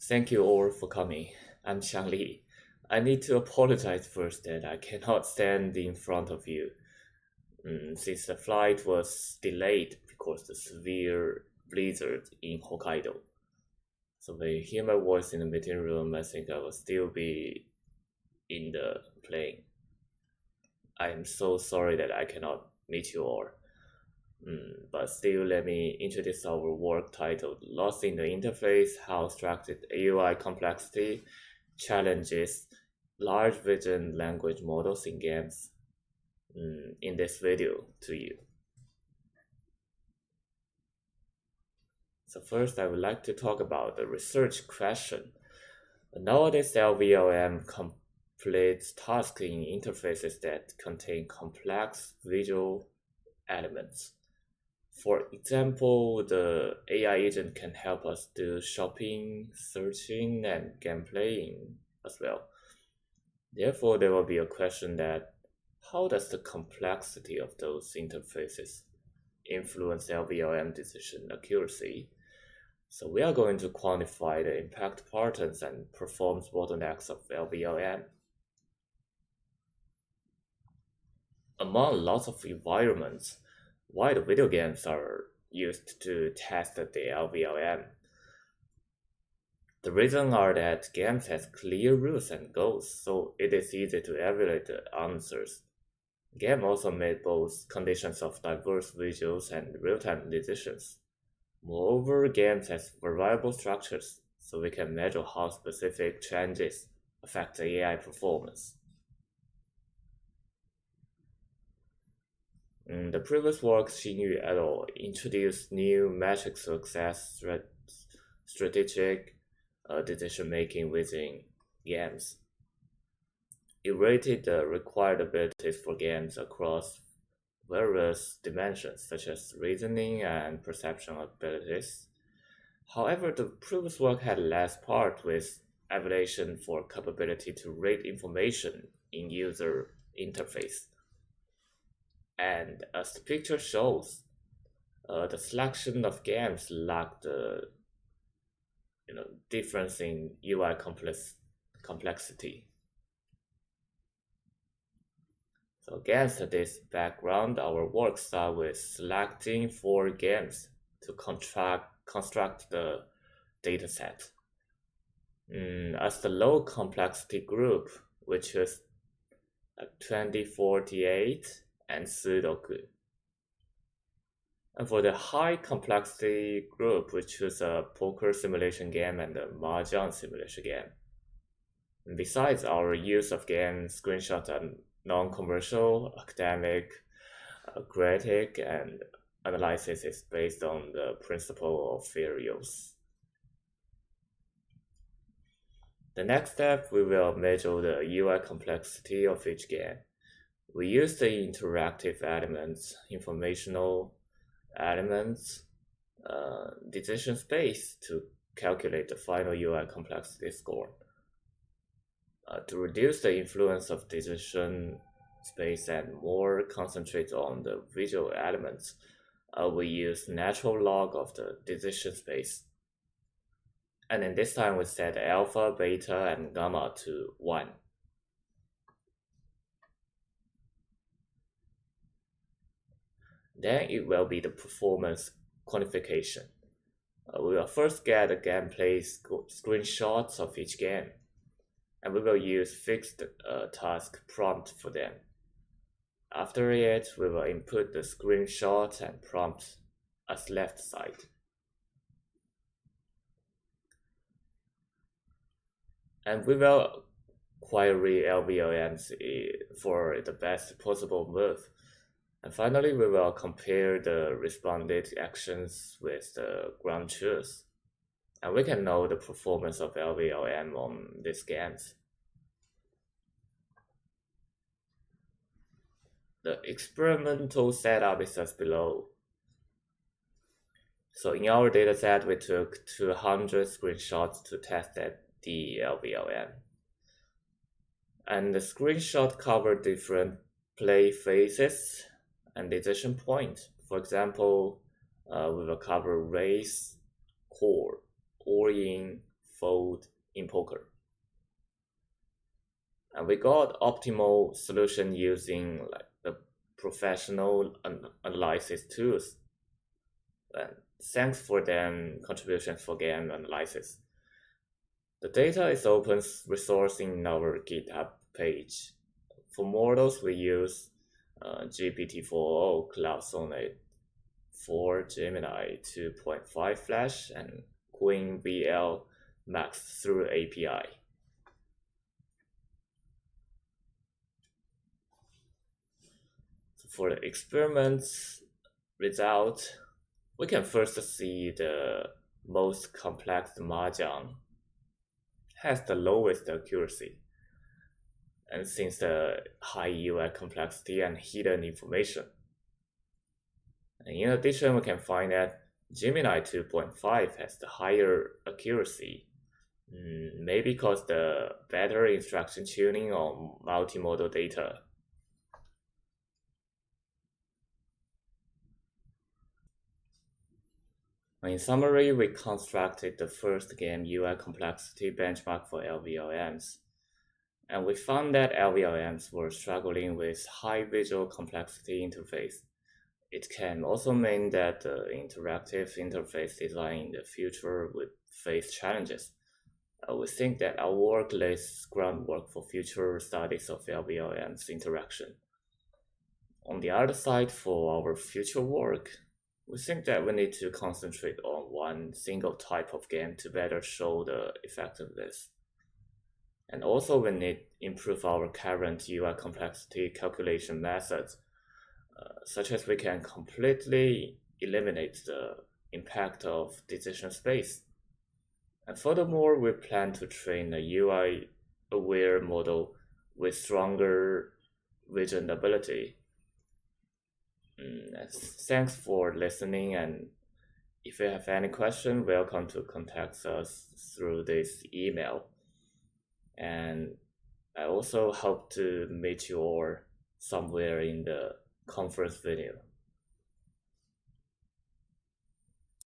Thank you all for coming. I'm Xiang Li. I need to apologize first that I cannot stand in front of you since the flight was delayed because the severe blizzard in Hokkaido. So when you hear my voice in the meeting room, I think I will still be in the plane. I am so sorry that I cannot meet you all. But still, let me introduce our work titled Lost in the Interface, How Structured UI Complexity Challenges Large Vision Language Models in Games in this video to you. So first, I would like to talk about the research question. Nowadays, LVLM completes tasks in interfaces that contain complex visual elements. For example, the AI agent can help us do shopping, searching, and game playing as well. Therefore, there will be a question that how does the complexity of those interfaces influence LVLM decision accuracy? So we are going to quantify the impact patterns and performance bottlenecks of LVLM. Among lots of environments, why the video games are used to test the LVLM. The reason are that games has clear rules and goals, so it is easy to evaluate the answers. Game also made both conditions of diverse visuals and real-time decisions. Moreover, games has variable structures, so we can measure how specific changes affect the AI performance. The previous work, Xinyu et al. Introduced new metric success strategic decision-making within games. It rated the required abilities for games across various dimensions, such as reasoning and perception abilities. However, the previous work had less part with evaluation for capability to read information in user interface. And as the picture shows, the selection of games lacked the difference in UI complexity. So against this background, our work starts with selecting 4 games to construct the dataset. As the low complexity group, we choose 2048 and Sudoku. And for the high complexity group, we choose a poker simulation game and a mahjong simulation game. And besides, our use of game screenshots and non-commercial, academic, creative, and analysis is based on the principle of fair use. The next step, we will measure the UI complexity of each game. We use the interactive elements, informational elements, decision space to calculate the final UI complexity score. To reduce the influence of decision space and more concentrate on the visual elements, we use natural log of the decision space. And in this time, we set alpha, beta, and gamma to 1. Then it will be the performance quantification. We will first get the gameplay screenshots of each game, and we will use fixed task prompt for them. After it, we will input the screenshot and prompt as left side. And we will query LVLMs for the best possible move. And finally, we will compare the responded actions with the ground truth. And we can know the performance of LVLM on these games. The experimental setup is as below. So in our dataset, we took 200 screenshots to test the LVLM. And the screenshot covered different play phases and decision point. For example, we will cover race, core, all in fold in poker. And we got optimal solution using like the professional analysis tools. And thanks for them contributions for game analysis. The data is open resource in our GitHub page. For models, we use GPT-4o Cloud Sonnet for Gemini 2.5 Flash and Queen VL Max through API. So for the experiments result, we can first see the most complex Mahjong has the lowest accuracy. And since the high UI complexity and hidden information. And in addition, we can find that Gemini 2.5 has the higher accuracy, maybe because the better instruction tuning on multimodal data. In summary, we constructed the first game UI complexity benchmark for LVLMs, and we found that LVLMs were struggling with high visual complexity interface. It can also mean that the interactive interface design in the future would face challenges. We think that our work lays groundwork for future studies of LVLM's interaction. On the other side, for our future work, we think that we need to concentrate on one single type of game to better show the effectiveness. And also we need to improve our current UI complexity calculation methods, such as we can completely eliminate the impact of decision space. And furthermore, we plan to train a UI aware model with stronger vision ability. Thanks for listening, and if you have any question, welcome to contact us through this email. And I also hope to meet you all somewhere in the conference video.